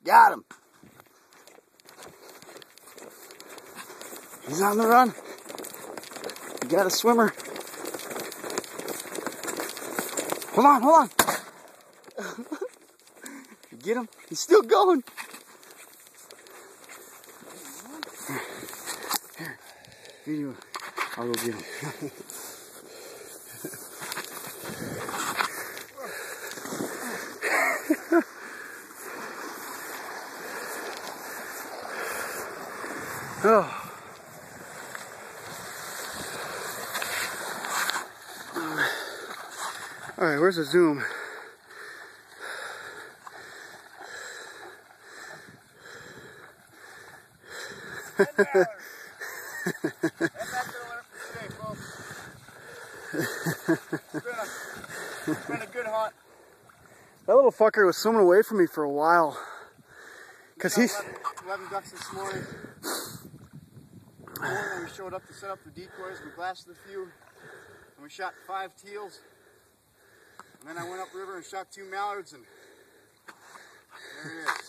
Got him. He's on the run. You got a swimmer. Hold on, hold on. Get him. He's still going. Here. I'll go get him. Oh. All right, where's the zoom? It's been a good hunt. That little fucker was swimming away from me for a while. Cause he's 11 ducks this morning. We showed up to set up the decoys. We blasted a few, and we shot 5 teals. And then I went upriver and shot 2 mallards, and there it is.